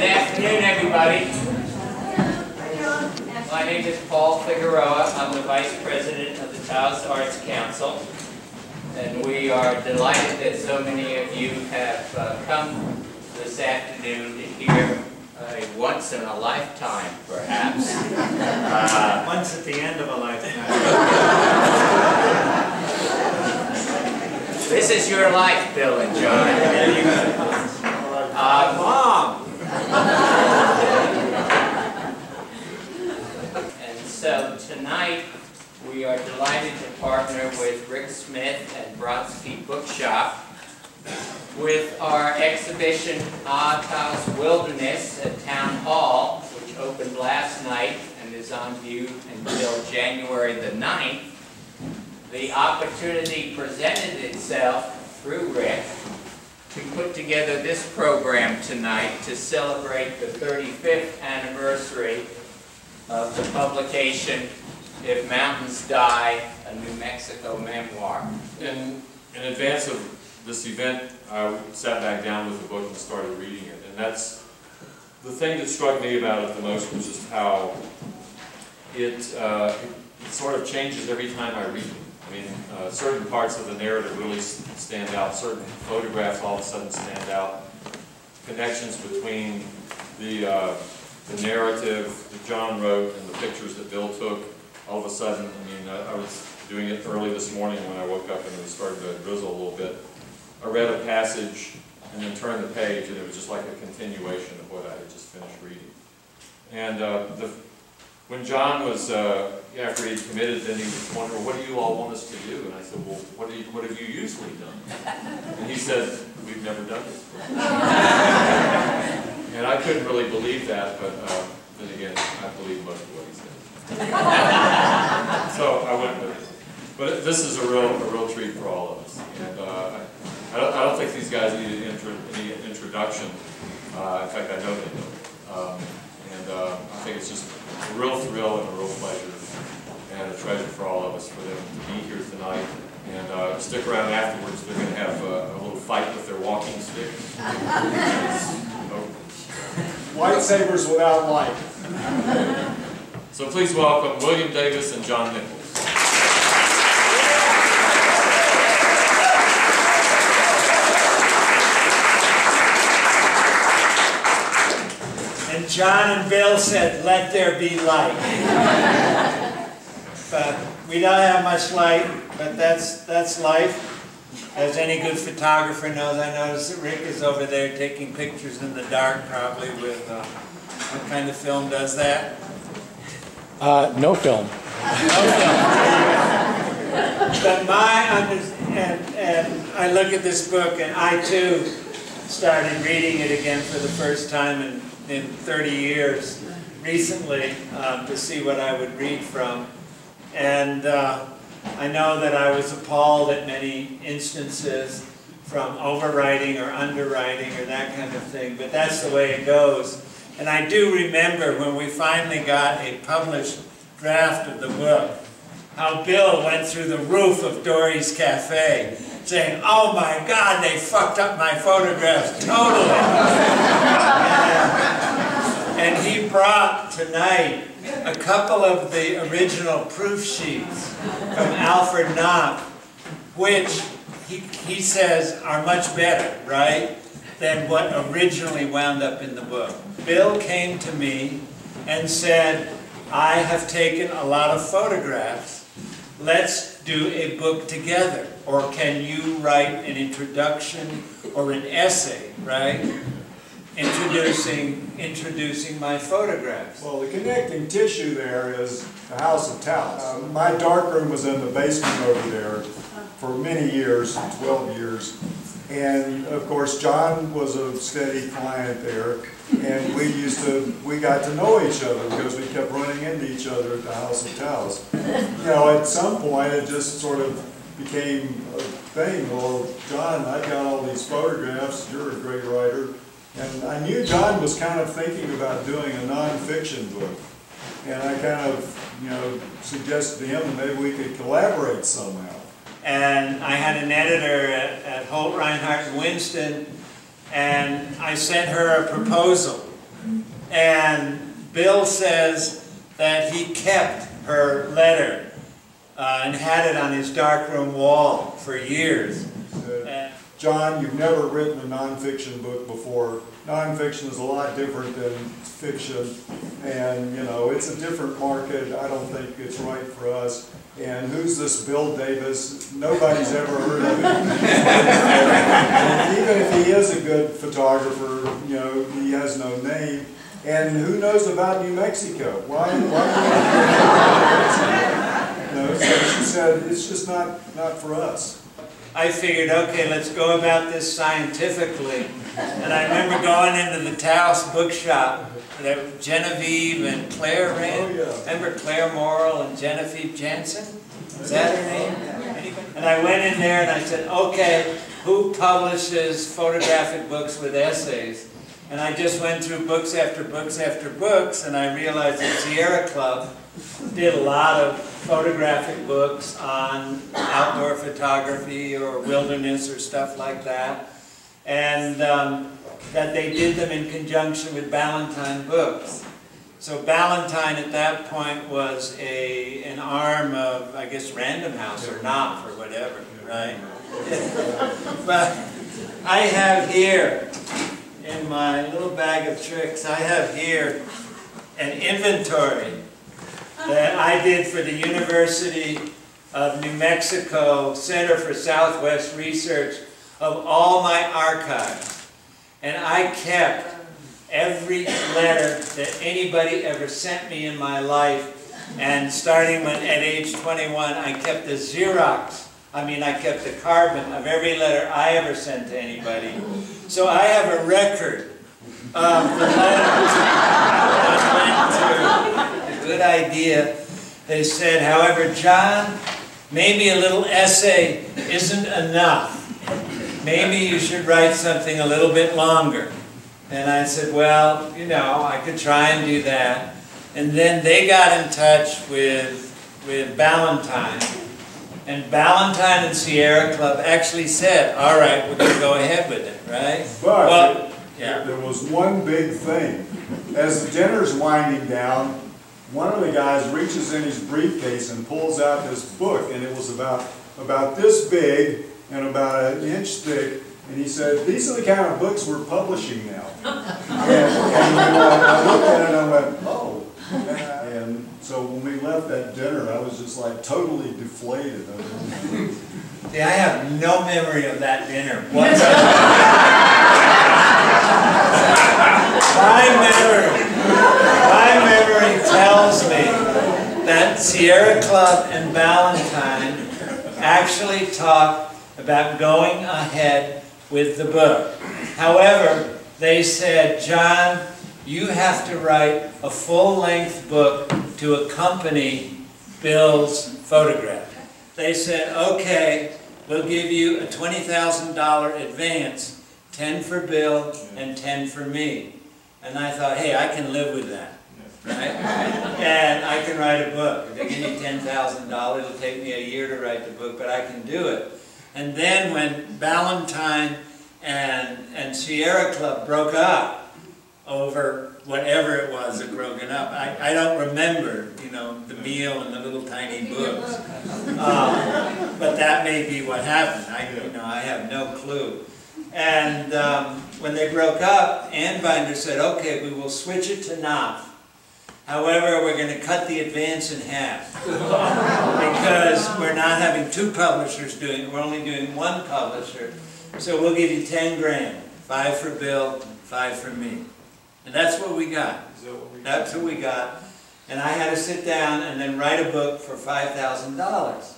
Good afternoon, everybody. My name is Paul Figueroa. I'm the Vice President of the Taos Arts Council. And we are delighted that so many of you have come this afternoon to hear a once-in-a-lifetime, perhaps. Once at the end of a lifetime. This is your life, Bill and John. Mom! And so tonight we are delighted to partner with Rick Smith and Brodsky Bookshop with our exhibition Taos Wilderness at Town Hall, which opened last night and is on view until January the 9th. The opportunity presented itself through Rick to put together this program tonight to celebrate the 35th anniversary of the publication If Mountains Die, a New Mexico Memoir. In advance of this event, I sat back down with the book and started reading it. And that's the thing that struck me about it the most, was just how it sort of changes every time I read it. I mean, certain parts of the narrative really stand out. Certain photographs all of a sudden stand out. Connections between the narrative that John wrote and the pictures that Bill took. All of a sudden, I mean, I was doing it early this morning when I woke up and it was starting to drizzle a little bit. I read a passage and then turned the page, and it was just like a continuation of what I had just finished reading. And when John was, after he'd committed, then he was wondering, what do you all want us to do? And I said, well, what have you usually done? And he said, we've never done this before. And I couldn't really believe that, but then again, I believe most of what he said. So I went with it. But this is a real treat for all of us. And I don't think these guys need any introduction. In fact, I know they don't. I think it's just a real thrill and a real pleasure and a treasure for all of us for them to be here tonight. And stick around afterwards. They're going to have a little fight with their walking sticks. Lightsabers without light. So please welcome William Davis and John Nichols. And John and Bill said, let there be light. But we don't have much light, but that's life. As any good photographer knows, I noticed that Rick is over there taking pictures in the dark, probably with, what kind of film does that? No film. But and I look at this book, and I too started reading it again for the first time in 30 years recently, to see what I would read from. And I know that I was appalled at many instances from overwriting or underwriting or that kind of thing, but that's the way it goes. And I do remember when we finally got a published draft of the book, how Bill went through the roof of Dory's Cafe saying, oh my God, they fucked up my photographs totally. And he brought tonight a couple of the original proof sheets from Alfred Knopf, which he says are much better, right, than what originally wound up in the book. Bill came to me and said, I have taken a lot of photographs. Let's do a book together. Or can you write an introduction or an essay, right? Introducing my photographs. Well, the connecting tissue there is the House of Taos. My darkroom was in the basement over there for many years, 12 years. And of course, John was a steady client there. And we got to know each other because we kept running into each other at the House of Taos. You know, at some point it just sort of became a thing. Well, John, I've got all these photographs, you're a great writer. And I knew John was kind of thinking about doing a non-fiction book. And I kind of, suggested to him maybe we could collaborate somehow. And I had an editor at Holt, Reinhardt, and Winston, and I sent her a proposal And Bill says that he kept her letter and had it on his darkroom wall for years. John, you've never written a nonfiction book before. Nonfiction is a lot different than fiction, and you know, it's a different market. I don't think it's right for us. And who's this Bill Davis? Nobody's ever heard of him. And even if he is a good photographer, you know, he has no name. And who knows about New Mexico? Why no, so she said, it's just not for us. I figured, okay, let's go about this scientifically. And I remember going into the Taos bookshop that Genevieve and Claire ran. Oh, yeah. Remember Claire Morrill and Genevieve Jansen? Is that her name? And I went in there and I said, okay, who publishes photographic books with essays? And I just went through books after books after books, and I realized that Sierra Club did a lot of photographic books on outdoor photography or wilderness or stuff like that, and that they did them in conjunction with Ballantine Books. So Ballantine at that point was an arm of, I guess, Random House or Knopf or whatever, right? But I have here, in my little bag of tricks, I have here an inventory that I did for the University of New Mexico Center for Southwest Research of all my archives. And I kept every letter that anybody ever sent me in my life. And starting at age 21, I kept the Xerox. I kept the carbon of every letter I ever sent to anybody. So I have a record of the letters that went to. A good idea. They said, however, John, maybe a little essay isn't enough. Maybe you should write something a little bit longer. And I said, well, you know, I could try and do that. And then they got in touch with Ballantine. And Ballantine and Sierra Club actually said, all right, we're going to go ahead with it, right? But well, yeah. There was one big thing. As the dinner's winding down, one of the guys reaches in his briefcase and pulls out this book, and it was about this big and about an inch thick, and he said, these are the kind of books we're publishing now. and I looked at it and I went, oh. And so when we left that dinner, I was just like totally deflated. See, I have no memory of that dinner. My memory tells me that Sierra Club and Ballantine actually talked about going ahead with the book. However, they said, John, you have to write a full-length book to accompany Bill's photograph. They said, okay, we'll give you a $20,000 advance, 10 for Bill and 10 for me. And I thought, hey, I can live with that, right? And I can write a book. If they give me $10,000, it'll take me a year to write the book, but I can do it. And then when Ballantine and Sierra Club broke up over whatever it was that broken up, I don't remember, you know, the meal and the little tiny books. But that may be what happened. I have no clue. And when they broke up, Ann Binder said, okay, we will switch it to Knopf. However, we're going to cut the advance in half. Because we're not having two publishers doing it, we're only doing one publisher. So we'll give you 10 grand, 5 for Bill, 5 for me. And that's what we got. That's what we got. And I had to sit down and then write a book for $5,000.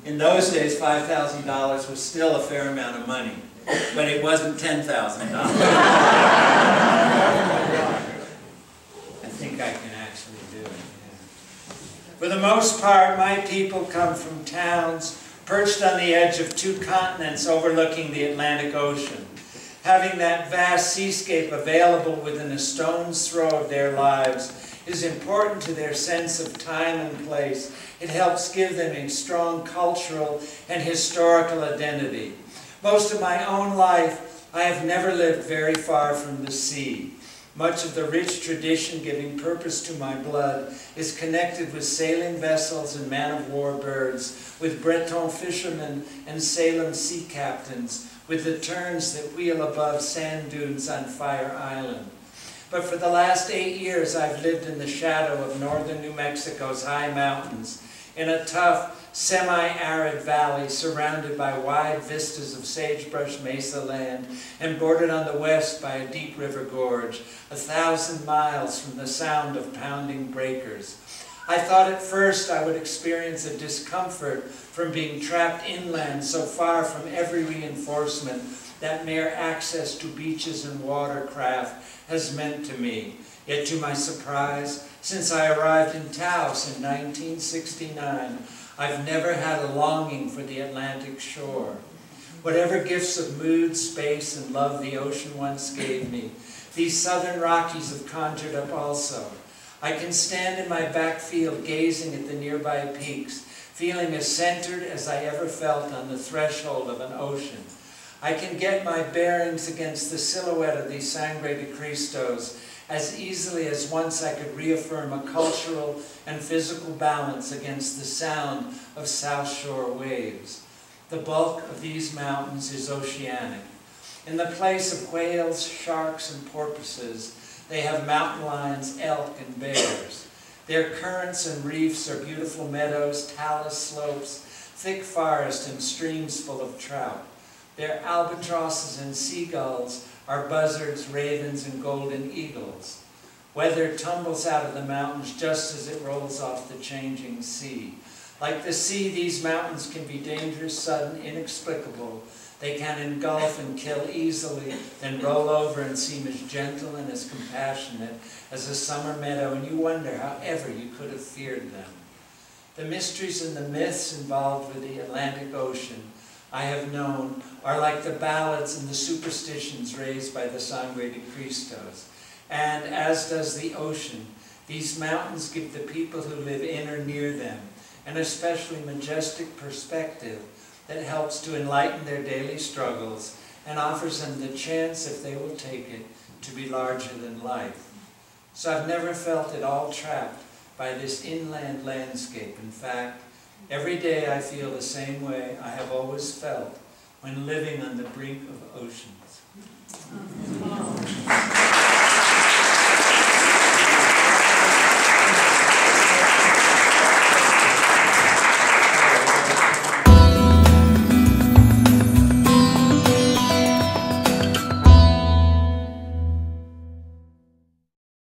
In those days, $5,000 was still a fair amount of money. But it wasn't $10,000. I think I can actually do it. Yeah. For the most part, my people come from towns perched on the edge of 2 continents overlooking the Atlantic Ocean. Having that vast seascape available within a stone's throw of their lives is important to their sense of time and place. It helps give them a strong cultural and historical identity. Most of my own life, I have never lived very far from the sea. Much of the rich tradition giving purpose to my blood is connected with sailing vessels and man-of-war birds, with Breton fishermen and Salem sea captains, with the terns that wheel above sand dunes on Fire Island. But for the last 8 years, I've lived in the shadow of northern New Mexico's high mountains, in a tough, semi-arid valley surrounded by wide vistas of sagebrush mesa land and bordered on the west by a deep river gorge, 1,000 miles from the sound of pounding breakers. I thought at first I would experience a discomfort from being trapped inland so far from every reinforcement that mere access to beaches and watercraft has meant to me. Yet to my surprise, since I arrived in Taos in 1969, I've never had a longing for the Atlantic shore. Whatever gifts of mood, space, and love the ocean once gave me, these southern Rockies have conjured up also. I can stand in my back field gazing at the nearby peaks, feeling as centered as I ever felt on the threshold of an ocean. I can get my bearings against the silhouette of these Sangre de Cristos as easily as once I could reaffirm a cultural and physical balance against the sound of South Shore waves. The bulk of these mountains is oceanic. In the place of whales, sharks, and porpoises, they have mountain lions, elk, and bears. Their currents and reefs are beautiful meadows, talus slopes, thick forest, and streams full of trout. Their albatrosses and seagulls are buzzards, ravens, and golden eagles. Weather tumbles out of the mountains just as it rolls off the changing sea. Like the sea, these mountains can be dangerous, sudden, inexplicable. They can engulf and kill easily, then roll over and seem as gentle and as compassionate as a summer meadow, and you wonder how ever you could have feared them. The mysteries and the myths involved with the Atlantic Ocean, I have known, are like the ballads and the superstitions raised by the Sangre de Cristos. And as does the ocean, these mountains give the people who live in or near them an especially majestic perspective that helps to enlighten their daily struggles and offers them the chance, if they will take it, to be larger than life. So I've never felt at all trapped by this inland landscape. In fact, every day I feel the same way I have always felt when living on the brink of oceans.